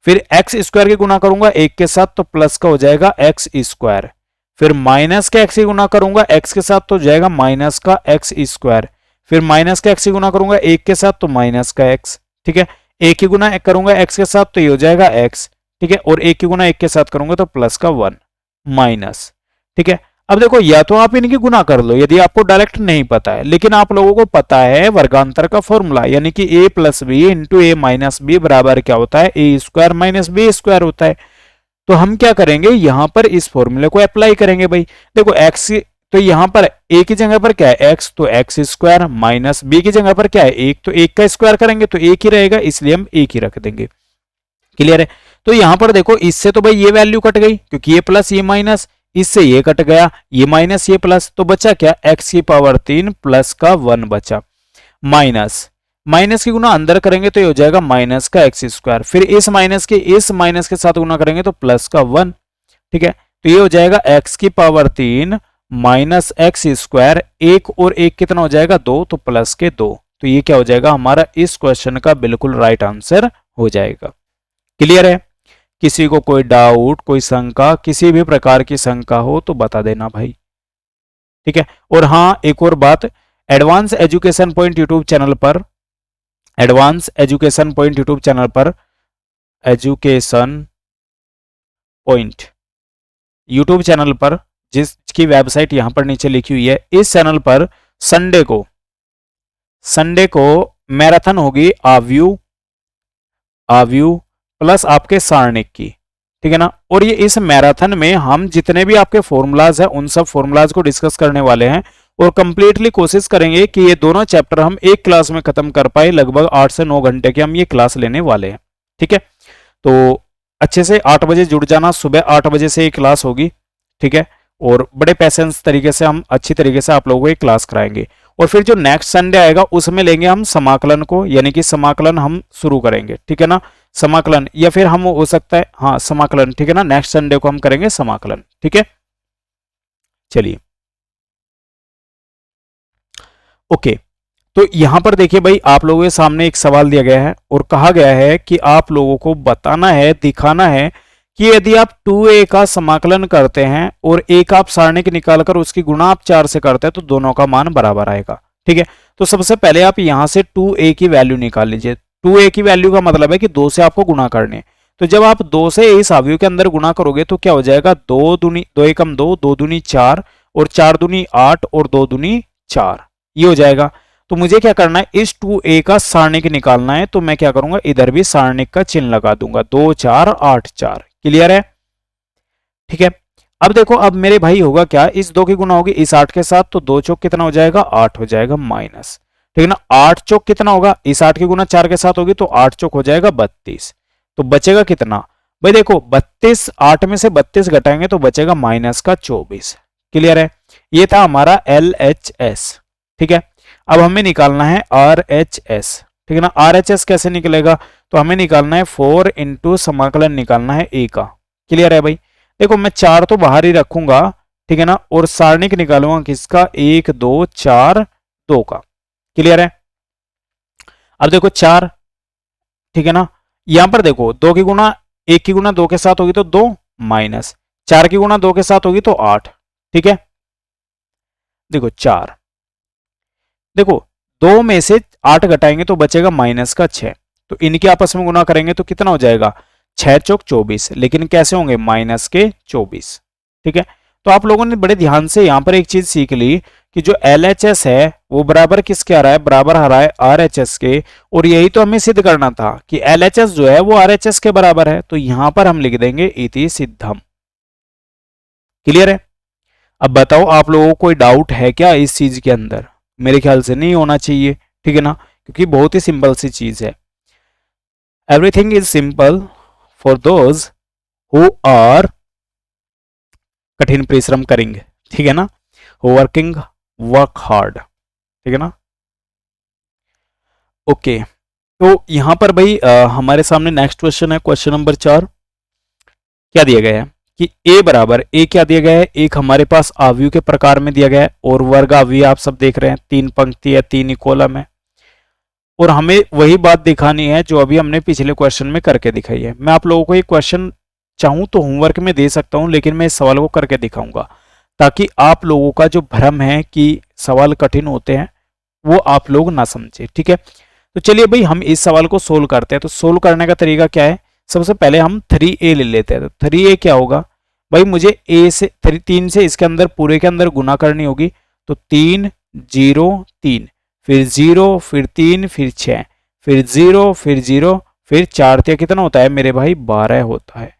फिर एक्स स्क्वायर की गुना करूंगा एक के साथ तो प्लस का हो जाएगा एक्स स्क्वायर, फिर माइनस के एक्स की गुना करूंगा एक्स के साथ तो हो जाएगा माइनस का एक्स स्क्वायर, फिर माइनस के एक्स की गुना करूंगा एक के साथ तो माइनस का एक्स, ठीक है, एक की गुना करूंगा एक्स के साथ तो ये हो जाएगा एक्स, ठीक है, और एक की गुना एक के साथ करूंगा तो प्लस का 1 माइनस, ठीक है। अब देखो या तो आप इनकी गुना कर लो यदि आपको डायरेक्ट नहीं पता है, लेकिन आप लोगों को पता है वर्गांतर का फॉर्मूला, यानी कि a plus b into a minus b बराबर क्या होता है, a square minus b square होता है। तो हम क्या करेंगे, यहां पर इस फॉर्मूले को अप्लाई करेंगे भाई। देखो x, तो यहां पर a की जगह पर क्या है x, तो एक्स स्क्वायर, माइनस b की जगह पर क्या है 1, तो 1 का स्क्वायर करेंगे तो 1 ही रहेगा, इसलिए हम 1 ही रख देंगे। क्लियर है? तो यहां पर देखो इससे तो भाई ये वैल्यू कट गई क्योंकि ये प्लस ये माइनस, इससे ये कट गया, ये माइनस ये प्लस, तो बचा क्या, x की पावर 3 प्लस का 1 बचा, माइनस माइनस की गुना अंदर करेंगे तो ये हो जाएगा माइनस का एक्स स्क्वायर, फिर इस माइनस के साथ गुना करेंगे तो प्लस का 1, ठीक है, तो ये हो जाएगा x की पावर 3 माइनस एक्स स्क्वायर, एक और एक कितना हो जाएगा 2, तो प्लस के 2, तो ये क्या हो जाएगा हमारा इस क्वेश्चन का बिल्कुल राइट आंसर हो जाएगा। क्लियर है? किसी को कोई डाउट, कोई शंका, किसी भी प्रकार की शंका हो तो बता देना भाई, ठीक है। और हाँ एक और बात, advance education point YouTube channel पर, advance education point YouTube channel पर, एजुकेशन पॉइंट यूट्यूब चैनल पर, जिसकी वेबसाइट यहां पर नीचे लिखी हुई है, इस चैनल पर संडे को मैराथन होगी आव्यू प्लस आपके सारणिक की, ठीक है ना। और ये इस मैराथन में हम जितने भी आपके फॉर्मूलाज हैं उन सब फॉर्मूलाज को डिस्कस करने वाले हैं, और कंप्लीटली कोशिश करेंगे कि ये दोनों चैप्टर हम एक क्लास में खत्म कर पाए। लगभग 8 से 9 घंटे की हम ये क्लास लेने वाले हैं, ठीक है। तो अच्छे से 8 बजे जुड़ जाना, सुबह 8 बजे से ये क्लास होगी, ठीक है, और बड़े पैसेंस तरीके से हम अच्छी तरीके से आप लोगों को ये क्लास कराएंगे। और फिर जो नेक्स्ट संडे आएगा उसमें लेंगे हम समाकलन को, यानी कि समाकलन हम शुरू करेंगे, ठीक है ना, समाकलन, या फिर हम हो सकता है हाँ समाकलन, ठीक है ना, नेक्स्ट संडे को हम करेंगे समाकलन, ठीक है। चलिए ओके, तो यहां पर देखिए भाई आप लोगों के सामने एक सवाल दिया गया है और कहा गया है कि आप लोगों को बताना है, दिखाना है कि यदि आप 2a का समाकलन करते हैं और a का आप सारणिक निकालकर उसकी गुणा आप 4 से करते हैं तो दोनों का मान बराबर आएगा, ठीक है। तो सबसे पहले आप यहां से 2a की वैल्यू निकाल लीजिए। 2a की वैल्यू का मतलब है कि 2 से आपको गुणा करने, तो जब आप 2 से इस अवयव के अंदर गुणा करोगे तो क्या हो जाएगा, 2 दूनी 2 एकम 2, 2 दूनी 4 और 4 दूनी 8 और 2 दूनी 4, ये हो जाएगा। तो मुझे क्या करना है, इस 2a का सारणिक निकालना है, तो मैं क्या करूंगा, इधर भी सारणिक का चिन्ह लगा दूंगा, 2 4 8 4। क्लियर है? ठीक है। अब देखो अब मेरे भाई होगा क्या, इस 2 की गुना होगी इस 8 के साथ, तो 2 चौक कितना हो जाएगा, 8 हो जाएगा माइनस, ठीक है ना। 8 चौक कितना होगा, इस 8 की गुना 4 के साथ होगी तो 8 चौक हो जाएगा 32, तो बचेगा कितना भाई, देखो 32, 8 में से 32 घटाएंगे तो बचेगा माइनस का 24। क्लियर है? ये था हमारा LHS, ठीक है। अब हमें निकालना है RHS, ठीक है ना। RHS कैसे निकलेगा, तो हमें निकालना है 4 इंटू समाकलन निकालना है a का। क्लियर है भाई? देखो मैं 4 तो बाहर ही रखूंगा, ठीक है ना, और सारणिक निकालूंगा किसका, 1 2 4 2 का। क्लियर है? अब देखो 4, ठीक है ना, यहां पर देखो 2 की गुना 1 की गुना 2 के साथ होगी तो 2 माइनस 4 की गुना 2 के साथ होगी तो 8, ठीक है। देखो 4, देखो 2 में से 8 घटाएंगे तो बचेगा माइनस का 6, तो इनके आपस में गुना करेंगे तो कितना हो जाएगा, 6 चौक 24, लेकिन कैसे होंगे, माइनस के 24, ठीक है। तो आप लोगों ने बड़े ध्यान से यहां पर एक चीज सीख ली कि जो LHS है वो बराबर किसके आ रहा है, बराबर आ रहा है RHS के। और यही तो हमें सिद्ध करना था कि LHS जो है वो RHS के बराबर है, तो यहां पर हम लिख देंगे इति सिद्धम। क्लियर है? अब बताओ आप लोगों को कोई डाउट है क्या इस चीज के अंदर? मेरे ख्याल से नहीं होना चाहिए, ठीक है ना, क्योंकि बहुत ही सिंपल सी चीज है। Everything is simple for those who are कठिन परिश्रम करेंगे, ठीक है ना, वर्किंग वर्क हार्ड, ठीक है ना। ओके, तो यहां पर भाई हमारे सामने नेक्स्ट क्वेश्चन है, क्वेश्चन नंबर 4। क्या दिया गया है कि ए बराबर, ए क्या दिया गया है, एक हमारे पास आव्यूह के प्रकार में दिया गया है और वर्ग आव्यूह आप सब देख रहे हैं, 3 पंक्ति है, 3 ही कॉलम है। और हमें वही बात दिखानी है जो अभी हमने पिछले क्वेश्चन में करके दिखाई है। मैं आप लोगों को ये क्वेश्चन चाहूं तो होमवर्क में दे सकता हूं, लेकिन मैं इस सवाल को करके दिखाऊंगा ताकि आप लोगों का जो भ्रम है कि सवाल कठिन होते हैं वो आप लोग ना समझे, ठीक है। तो चलिए भाई हम इस सवाल को सोल्व करते हैं। तो सोल्व करने का तरीका क्या है, सबसे पहले हम 3a ले लेते हैं। तो 3a क्या होगा भाई, मुझे a से 3 से इसके अंदर पूरे के अंदर गुना करनी होगी। तो 3 0 3 फिर 0 फिर 3 फिर 6 फिर 0 फिर 0 फिर 4 3 कितना होता है मेरे भाई, 12 होता है।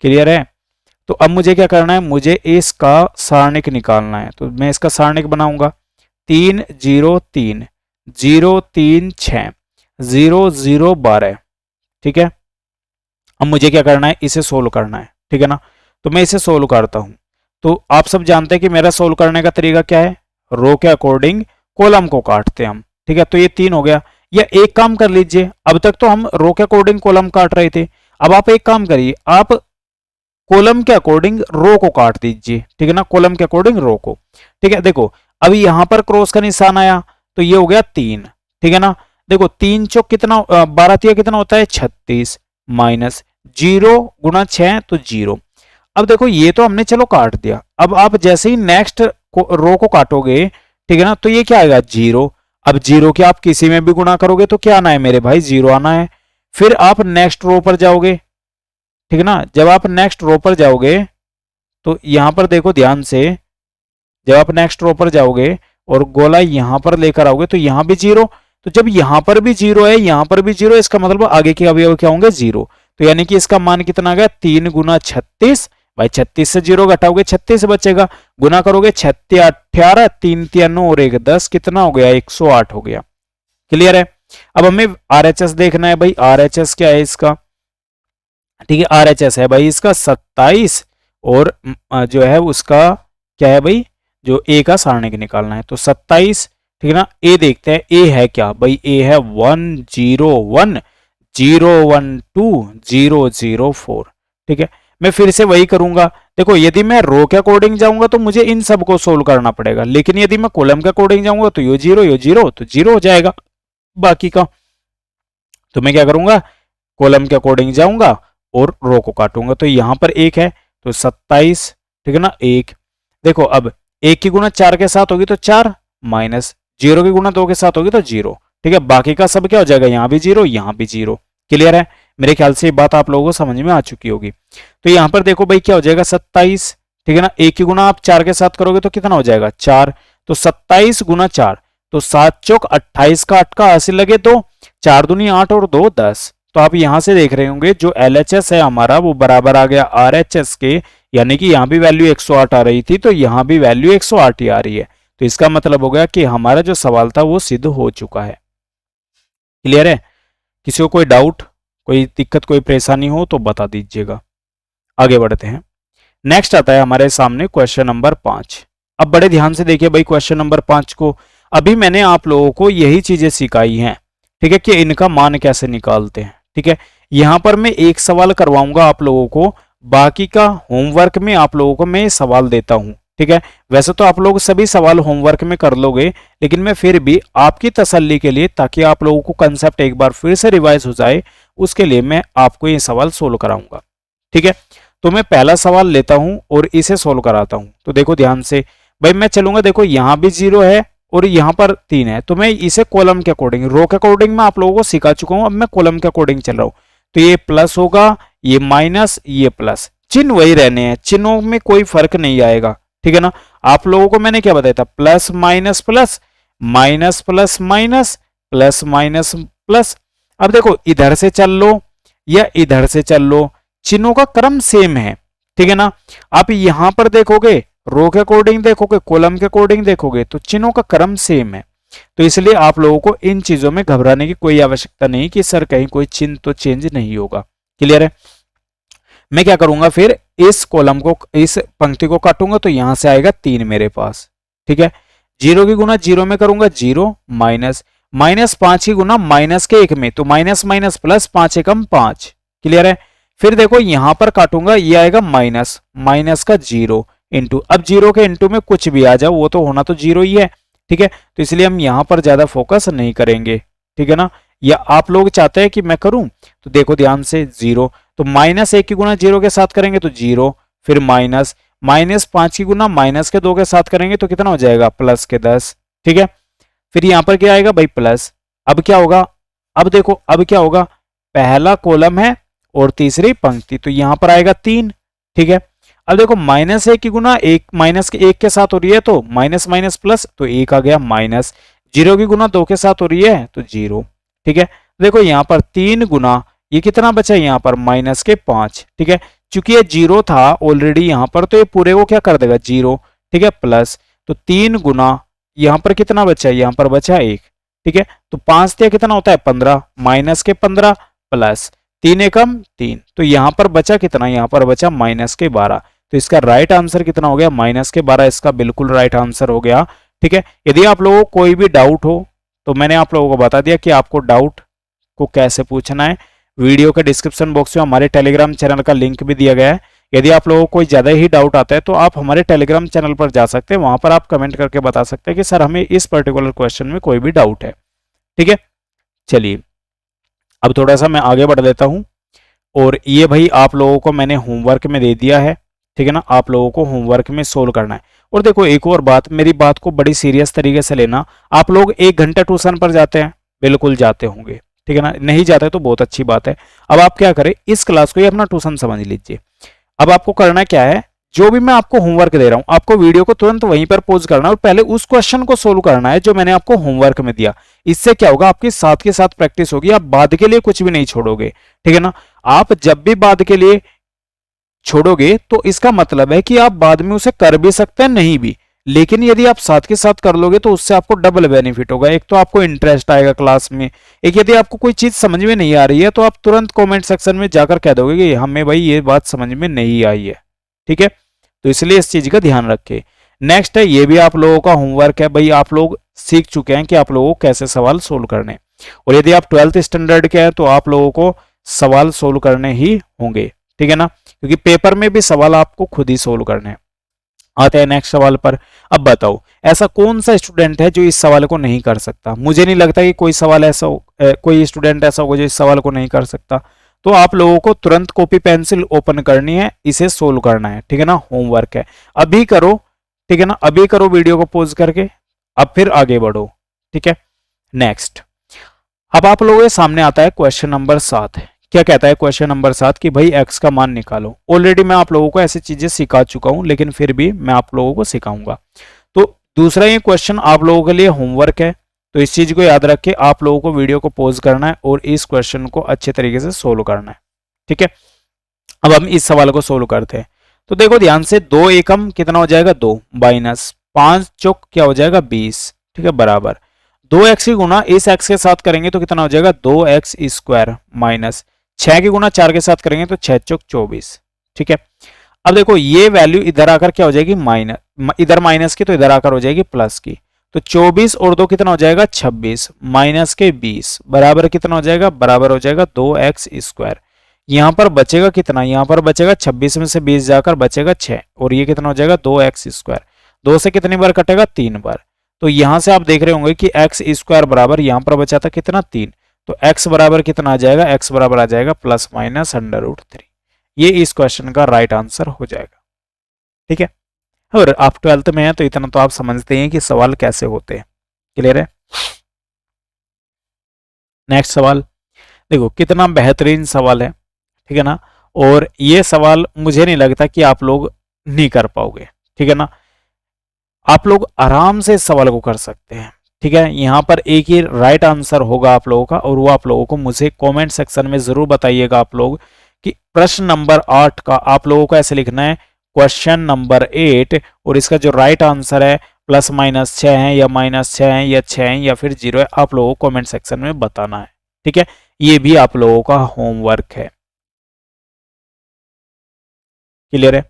क्लियर है? तो अब मुझे क्या करना है, मुझे इसका सारणिक निकालना है। तो मैं इसका सारणिक बनाऊंगा 3 0 3 0 3 6 0 0 12, ठीक है। अब मुझे क्या करना है, इसे सोल्व करना है, ठीक है ना। तो मैं इसे सोल्व करता हूं। तो आप सब जानते हैं कि मेरा सोल्व करने का तरीका क्या है, रो के अकॉर्डिंग कॉलम को काटते हैं हम, ठीक है। तो ये 3 हो गया। या एक काम कर लीजिए, अब तक तो हम रो के अकॉर्डिंग कॉलम काट रहे थे, अब आप एक काम करिए, आप कॉलम के अकॉर्डिंग रो को काट दीजिए, ठीक है ना, कॉलम के अकॉर्डिंग रो को, ठीक है। देखो अभी यहां पर क्रॉस का निशान आया तो ये हो गया 3, ठीक है ना। देखो 3 चौक कितना, 12 तिया कितना होता है 36, माइनस 0 गुना 6 तो 0। अब देखो ये तो हमने चलो काट दिया, अब आप जैसे ही नेक्स्ट रो को काटोगे, ठीक है ना, तो ये क्या आएगा 0। अब 0 के आप किसी में भी गुणा करोगे तो क्या आना है मेरे भाई, 0 आना है। फिर आप नेक्स्ट रो पर जाओगे, ठीक है ना। जब आप नेक्स्ट रो पर जाओगे तो यहां पर देखो ध्यान से, जब आप नेक्स्ट रो पर जाओगे और गोला यहां पर लेकर आओगे तो यहां भी 0। तो जब यहां पर भी 0 है, यहां पर भी 0, इसका मतलब आगे के अवयव क्या होंगे 0। तो यानी कि इसका मान कितना आ गया 3 गुना 36, भाई 36 से 0 घटाओगे 36 बचेगा, गुना करोगे 6 18 3 3 9 और 1 10, कितना हो गया 108 हो गया। क्लियर है? अब हमें RHS देखना है भाई, RHS क्या है इसका, ठीक है, RHS है भाई इसका 27 और जो है उसका क्या है भाई, जो ए का सारणिक निकालना है। तो 27, ठीक है ना। ए देखते हैं, ए है क्या भाई, ए है 1 0 1 0 1 2 0 0 4, ठीक है। मैं फिर से वही करूंगा, देखो यदि मैं रो के अकॉर्डिंग जाऊंगा तो मुझे इन सब को सोल्व करना पड़ेगा, लेकिन यदि मैं कॉलम के अकॉर्डिंग जाऊंगा तो ये 0 तो 0 हो जाएगा बाकी का। तो मैं क्या करूंगा, कॉलम के अकॉर्डिंग जाऊंगा और रो को काटूंगा। तो यहां पर 1 है तो 27, ठीक है ना, 1। देखो अब 1 की गुना 4 के साथ होगी तो 4, माइनस 0 की गुना 2 के साथ होगी तो 0, ठीक है। बाकी का सब क्या हो जाएगा, यहां भी 0 यहां भी 0। क्लियर है? मेरे ख्याल से ये बात आप लोगों को समझ में आ चुकी होगी। तो यहां पर देखो भाई क्या हो जाएगा 27, ठीक है ना। 1 की गुना आप 4 के साथ करोगे तो कितना हो जाएगा 4, तो 27 गुना 4 तो 7 चौक 28 का 8 का हासिल लगे तो 4 दूनी 8 और 2 10। तो आप यहां से देख रहे होंगे जो LHS है हमारा वो बराबर आ गया RHS के, यानी कि यहां भी वैल्यू 108 आ रही थी तो यहां भी वैल्यू 108 ही आ रही है। तो इसका मतलब हो गया कि हमारा जो सवाल था वो सिद्ध हो चुका है। क्लियर है? किसी को कोई डाउट, कोई दिक्कत, कोई परेशानी हो तो बता दीजिएगा। आगे बढ़ते हैं। नेक्स्ट आता है हमारे सामने क्वेश्चन नंबर 5। अब बड़े ध्यान से देखिए भाई क्वेश्चन नंबर 5 को। अभी मैंने आप लोगों को यही चीजें सिखाई हैं, ठीक है, कि इनका मान कैसे निकालते हैं, ठीक है। यहां पर मैं एक सवाल करवाऊंगा आप लोगों को, बाकी का होमवर्क में आप लोगों को मैं सवाल देता हूं, ठीक है। वैसे तो आप लोग सभी सवाल होमवर्क में कर लोगे, लेकिन मैं फिर भी आपकी तसल्ली के लिए, ताकि आप लोगों को कंसेप्ट एक बार फिर से रिवाइज हो जाए, उसके लिए मैं आपको ये सवाल सोल्व कराऊंगा, ठीक है। तो मैं पहला सवाल लेता हूं और इसे सोल्व कराता हूं। तो देखो ध्यान से भाई, मैं चलूंगा, देखो यहां भी 0 है और यहां पर 3 है, तो मैं इसे कॉलम के अकॉर्डिंग, रो के अकॉर्डिंग मैं आप लोगों को सिखा चुका हूं, अब मैं कॉलम के अकॉर्डिंग चल रहा हूं। तो ये प्लस होगा, ये माइनस, ये प्लस, चिन्ह वही रहने हैं, चिन्हों में कोई फर्क नहीं आएगा, ठीक है ना। आप लोगों को मैंने क्या बताया था, plus minus plus, minus plus minus, plus minus plus. अब देखो इधर से चल लो या इधर से चल लो, चिन्हों का क्रम सेम है, ठीक है ना। आप यहां पर देखोगे रो के अकॉर्डिंग देखोगे, कॉलम के अकॉर्डिंग देखोगे, तो चिन्हों का क्रम सेम है। तो इसलिए आप लोगों को इन चीजों में घबराने की कोई आवश्यकता नहीं कि सर कहीं कोई चिन्ह तो चेंज नहीं होगा। क्लियर है। मैं क्या करूंगा फिर, इस कॉलम को, इस पंक्ति को काटूंगा तो यहां से आएगा 3 मेरे पास, ठीक है। जीरो की गुना जीरो में करूंगा, जीरो माइनस, माइनस 5 की गुना माइनस के 1 में, तो माइनस माइनस प्लस, 5 एकम 5। क्लियर है। फिर देखो यहां पर काटूंगा, ये आएगा माइनस, माइनस का जीरो इंटू, अब जीरो के इंटू में कुछ भी आ जाओ वो तो होना तो जीरो ही है, ठीक है। तो इसलिए हम यहां पर ज्यादा फोकस नहीं करेंगे, ठीक है ना। या आप लोग चाहते हैं कि मैं करूं, तो देखो ध्यान से, जीरो, तो माइनस 1 की गुना जीरो के साथ करेंगे तो जीरो, फिर माइनस, माइनस 5 की गुना माइनस के 2 के साथ करेंगे तो कितना हो जाएगा, प्लस के 10, ठीक है। फिर यहां पर क्या आएगा भाई, प्लस। अब क्या होगा, अब देखो अब क्या होगा, पहला कॉलम है और तीसरी पंक्ति, तो यहां पर आएगा 3, ठीक है। अब देखो माइनस 1 की गुना एक, माइनस के 1 के साथ हो रही है तो माइनस माइनस प्लस, तो 1 आ गया माइनस, जीरो की गुना 2 के साथ हो रही है तो जीरो, ठीक है। देखो यहां पर 3 गुना, ये कितना बचा यहां पर, माइनस के 5, ठीक है। चूंकि ये जीरो था ऑलरेडी यहां पर, तो ये पूरे को क्या कर देगा, जीरो, ठीक है, प्लस, तो 3 गुना, यहां पर कितना बचा, यहां पर बचा 1, ठीक है। तो 5 से कितना होता है 15, माइनस के 15 प्लस 3 एकम 3, तो यहां पर बचा कितना, यहां पर बचा माइनस के 12। तो इसका राइट आंसर कितना हो गया, माइनस के 12, इसका बिल्कुल राइट आंसर हो गया, ठीक है। यदि आप लोगों को कोई भी डाउट हो तो मैंने आप लोगों को बता दिया कि आपको डाउट को कैसे पूछना है। वीडियो के डिस्क्रिप्शन बॉक्स में हमारे टेलीग्राम चैनल का लिंक भी दिया गया है। यदि आप लोगों को कोई ज़्यादा ही डाउट आता है तो आप हमारे टेलीग्राम चैनल पर जा सकते हैं, वहां पर आप कमेंट करके बता सकते हैं कि सर हमें इस पर्टिकुलर क्वेश्चन में कोई भी डाउट है, ठीक है। चलिए अब थोड़ा सा मैं आगे बढ़ देता हूं, और ये भाई आप लोगों को मैंने होमवर्क में दे दिया है, ठीक है ना। आप लोगों को होमवर्क में सोल्व करना है। और देखो एक और बात, मेरी बात को बड़ी सीरियस तरीके से लेना। आप लोग 1 घंटा ट्यूशन पर जाते हैं, बिल्कुल जाते होंगे, ठीक है ना। नहीं जाते तो बहुत अच्छी बात है। अब आप क्या करें, इस क्लास को ही अपना ट्यूशन समझ लीजिए। अब आपको करना क्या है, जो भी मैं आपको होमवर्क दे रहा हूं, आपको वीडियो को तुरंत वहीं पर पॉज करना है और पहले उस क्वेश्चन को सोल्व करना है जो मैंने आपको होमवर्क में दिया। इससे क्या होगा, आपकी साथ के साथ प्रैक्टिस होगी, आप बाद के लिए कुछ भी नहीं छोड़ोगे, ठीक है ना। आप जब भी बाद के लिए छोड़ोगे तो इसका मतलब है कि आप बाद में उसे कर भी सकते हैं, नहीं भी, लेकिन यदि आप साथ के साथ कर लोगे तो उससे आपको डबल बेनिफिट होगा। एक तो आपको इंटरेस्ट आएगा क्लास में, एक यदि आपको कोई चीज समझ में नहीं आ रही है तो आप तुरंत कमेंट सेक्शन में जाकर कह दोगे कि हमें भाई ये बात समझ में नहीं आई है, ठीक है। तो इसलिए इस चीज का ध्यान रखें। नेक्स्ट है, ये भी आप लोगों का होमवर्क है भाई, आप लोग सीख चुके हैं कि आप लोगों को कैसे सवाल सोल्व करने, और यदि आप 12th स्टैंडर्ड के हैं तो आप लोगों को सवाल सोल्व करने ही होंगे, ठीक है ना, क्योंकि पेपर में भी सवाल आपको खुद ही सोल्व करने हैं। आते हैं नेक्स्ट सवाल पर। अब बताओ ऐसा कौन सा स्टूडेंट है जो इस सवाल को नहीं कर सकता। मुझे नहीं लगता कि कोई सवाल ऐसा कोई स्टूडेंट ऐसा होगा जो इस सवाल को नहीं कर सकता। तो आप लोगों को तुरंत कॉपी पेंसिल ओपन करनी है, इसे सोल्व करना है, ठीक है ना। होमवर्क है, अभी करो, ठीक है ना, अभी करो वीडियो को पॉज करके, अब फिर आगे बढ़ो, ठीक है। नेक्स्ट, अब आप लोगों के सामने आता है क्वेश्चन नंबर 7। क्या कहता है क्वेश्चन नंबर 7 कि भाई x का मान निकालो। ऑलरेडी मैं आप लोगों को ऐसी चीजें सिखा चुका हूं, लेकिन फिर भी मैं आप लोगों को सिखाऊंगा। तो दूसरा ये क्वेश्चन आप लोगों के लिए होमवर्क है, तो इस चीज को याद रख के आप लोगों को वीडियो को पॉज करना है और इस क्वेश्चन को अच्छे तरीके से सोल्व करना है, ठीक है। अब हम इस सवाल को सोल्व करते हैं। तो देखो ध्यान से, 2 एकम कितना हो जाएगा, 2 माइनस 5 चौक क्या हो जाएगा 20, ठीक है, बराबर 2x की गुना इस x के साथ करेंगे तो कितना हो जाएगा 2x स्क्वायर माइनस 6 की गुना 4 के साथ करेंगे तो 6 चौक 24, ठीक है। अब देखो ये वैल्यू इधर आकर क्या हो जाएगी, माइनस, इधर माइनस की तो इधर आकर हो जाएगी प्लस की, तो 24 और 2 कितना हो जाएगा 26 माइनस के 20 बराबर कितना हो जाएगा, बराबर हो जाएगा 2x स्क्वायर। यहां पर बचेगा कितना, यहां पर बचेगा 26 में से 20 जाकर बचेगा 6, और ये कितना हो जाएगा 2x स्क्वायर। 2 से कितनी बार कटेगा, 3 बार। तो यहां से आप देख रहे होंगे कि x स्क्वायर बराबर यहां पर बचा था कितना 3, तो x बराबर कितना आ जाएगा, x बराबर आ जाएगा प्लस माइनस √3। ये इस क्वेश्चन का राइट आंसर हो जाएगा, ठीक है। और आप 12th में हैं तो इतना तो आप समझते हैं कि सवाल कैसे होते हैं, क्लियर है। नेक्स्ट सवाल देखो, कितना बेहतरीन सवाल है, ठीक है ना। और ये सवाल मुझे नहीं लगता कि आप लोग नहीं कर पाओगे, ठीक है ना। आप लोग आराम से इस सवाल को कर सकते हैं। ठीक है, यहाँ पर एक ही राइट आंसर होगा आप लोगों का, और वो आप लोगों को मुझे कमेंट सेक्शन में जरूर बताइएगा आप लोग कि प्रश्न नंबर 8 का आप लोगों को ऐसे लिखना है क्वेश्चन नंबर 8, और इसका जो राइट आंसर है +-6 है या -6 है या 6 है या फिर 0 है, आप लोगों को कमेंट सेक्शन में बताना है। ठीक है, ये भी आप लोगों का होमवर्क है। क्लियर है,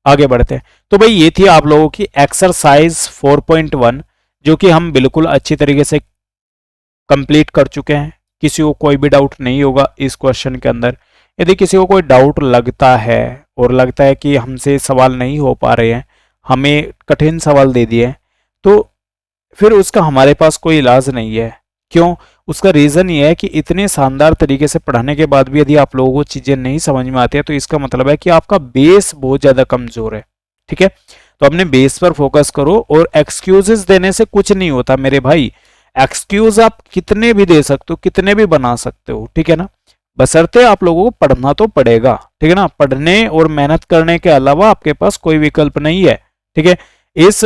आगे बढ़ते हैं। तो भाई ये थी आप लोगों की एक्सरसाइज 4.1, जो कि हम बिल्कुल अच्छी तरीके से कंप्लीट कर चुके हैं। किसी को कोई भी डाउट नहीं होगा इस क्वेश्चन के अंदर। यदि किसी को कोई डाउट लगता है और लगता है कि हमसे सवाल नहीं हो पा रहे हैं, हमें कठिन सवाल दे दिए, तो फिर उसका हमारे पास कोई इलाज नहीं है। क्यों? उसका रीजन ये है कि इतने शानदार तरीके से पढ़ाने के बाद भी यदि आप लोगों को चीजें नहीं समझ में आती है, तो इसका मतलब है कि आपका बेस बहुत ज्यादा कमजोर है। ठीक है, तो अपने बेस पर फोकस करो, और एक्सक्यूजेस देने से कुछ नहीं होता मेरे भाई। एक्सक्यूज आप कितने भी दे सकते हो, कितने भी बना सकते हो, ठीक है ना, बशर्ते आप लोगों को पढ़ना तो पड़ेगा। ठीक है ना, पढ़ने और मेहनत करने के अलावा आपके पास कोई विकल्प नहीं है। ठीक है, इस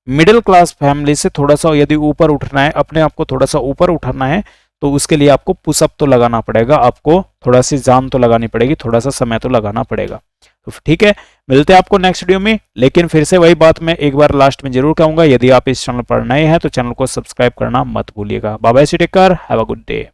मिडिल क्लास फैमिली से थोड़ा सा यदि ऊपर उठना है, अपने आप को थोड़ा सा ऊपर उठाना है, तो उसके लिए आपको पुशअप तो लगाना पड़ेगा, आपको थोड़ा सी जान तो लगानी पड़ेगी, थोड़ा सा समय तो लगाना पड़ेगा। तो ठीक है, मिलते हैं आपको नेक्स्ट वीडियो में। लेकिन फिर से वही बात मैं एक बार लास्ट में जरूर कहूंगा, यदि आप इस चैनल पर नए हैं तो चैनल को सब्सक्राइब करना मत भूलिएगा। Bye bye, take care, have a good day.